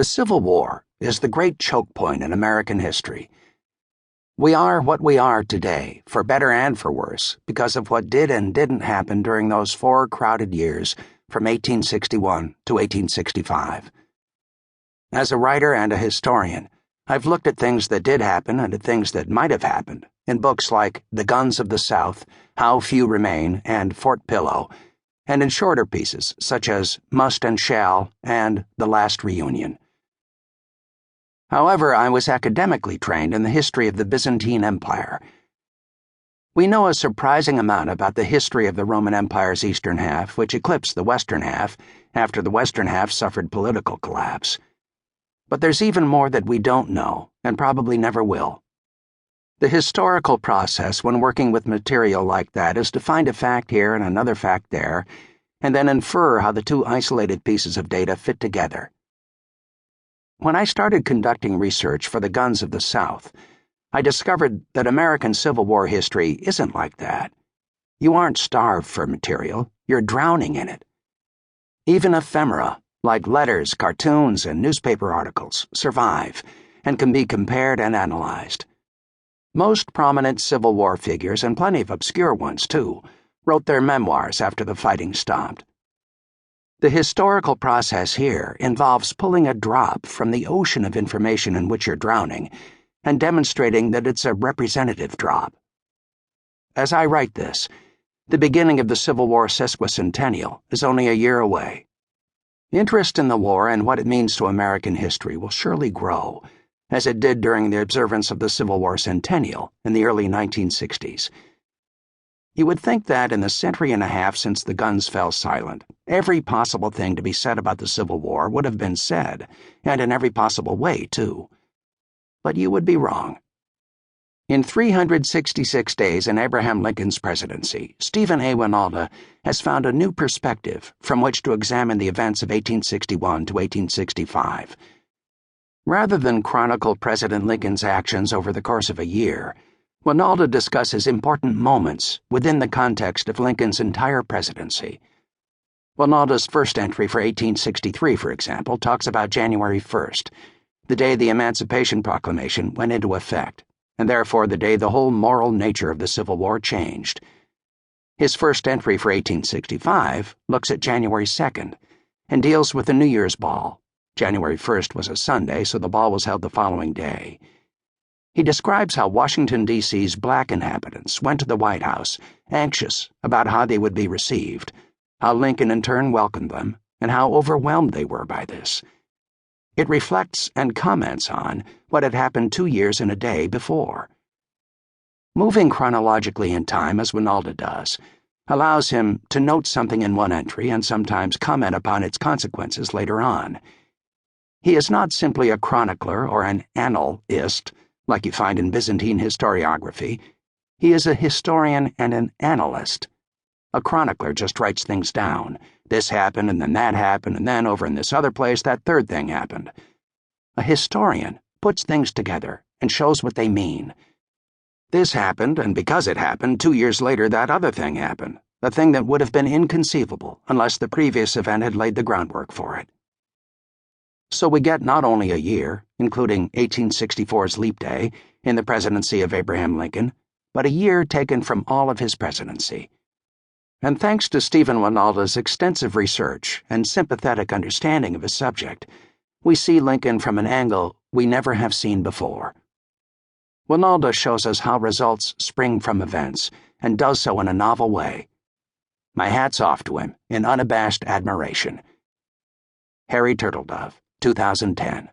The Civil War is the great choke point in American history. We are what we are today, for better and for worse, because of what did and didn't happen during those 4 crowded years from 1861 to 1865. As a writer and a historian, I've looked at things that did happen and at things that might have happened in books like The Guns of the South, How Few Remain, and Fort Pillow, and in shorter pieces such as Must and Shall and The Last Reunion. However, I was academically trained in the history of the Byzantine Empire. We know a surprising amount about the history of the Roman Empire's eastern half, which eclipsed the western half after the western half suffered political collapse. But there's even more that we don't know, and probably never will. The historical process when working with material like that is to find a fact here and another fact there, and then infer how the two isolated pieces of data fit together. When I started conducting research for The Guns of the South, I discovered that American Civil War history isn't like that. You aren't starved for material, you're drowning in it. Even ephemera, like letters, cartoons, and newspaper articles, survive and can be compared and analyzed. Most prominent Civil War figures, and plenty of obscure ones too, wrote their memoirs after the fighting stopped. The historical process here involves pulling a drop from the ocean of information in which you're drowning and demonstrating that it's a representative drop. As I write this, the beginning of the Civil War sesquicentennial is only a year away. Interest in the war and what it means to American history will surely grow, as it did during the observance of the Civil War centennial in the early 1960s. You would think that in the century and a half since the guns fell silent, every possible thing to be said about the Civil War would have been said, and in every possible way, too. But you would be wrong. In 366 days in Abraham Lincoln's presidency, Stephen A. Wynalda has found a new perspective from which to examine the events of 1861 to 1865. Rather than chronicle President Lincoln's actions over the course of a year, Wynalda discusses important moments within the context of Lincoln's entire presidency. Wynalda's first entry for 1863, for example, talks about January 1st, the day the Emancipation Proclamation went into effect, and therefore the day the whole moral nature of the Civil War changed. His first entry for 1865 looks at January 2nd and deals with the New Year's ball. January 1st was a Sunday, so the ball was held the following day. He describes how Washington, D.C.'s black inhabitants went to the White House, anxious about how they would be received, how Lincoln in turn welcomed them, and how overwhelmed they were by this. It reflects and comments on what had happened 2 years and a day before. Moving chronologically in time, as Wynalda does, allows him to note something in one entry and sometimes comment upon its consequences later on. He is not simply a chronicler or an annalist, like you find in Byzantine historiography. He is a historian and an analyst. A chronicler just writes things down. This happened, and then that happened, and then over in this other place that third thing happened. A historian puts things together and shows what they mean. This happened, and because it happened, 2 years later that other thing happened, a thing that would have been inconceivable unless the previous event had laid the groundwork for it. So we get not only a year, including 1864's leap day, in the presidency of Abraham Lincoln, but a year taken from all of his presidency. And thanks to Stephen Wynalda's extensive research and sympathetic understanding of his subject, we see Lincoln from an angle we never have seen before. Wynalda shows us how results spring from events, and does so in a novel way. My hat's off to him in unabashed admiration. Harry Turtledove, 2010.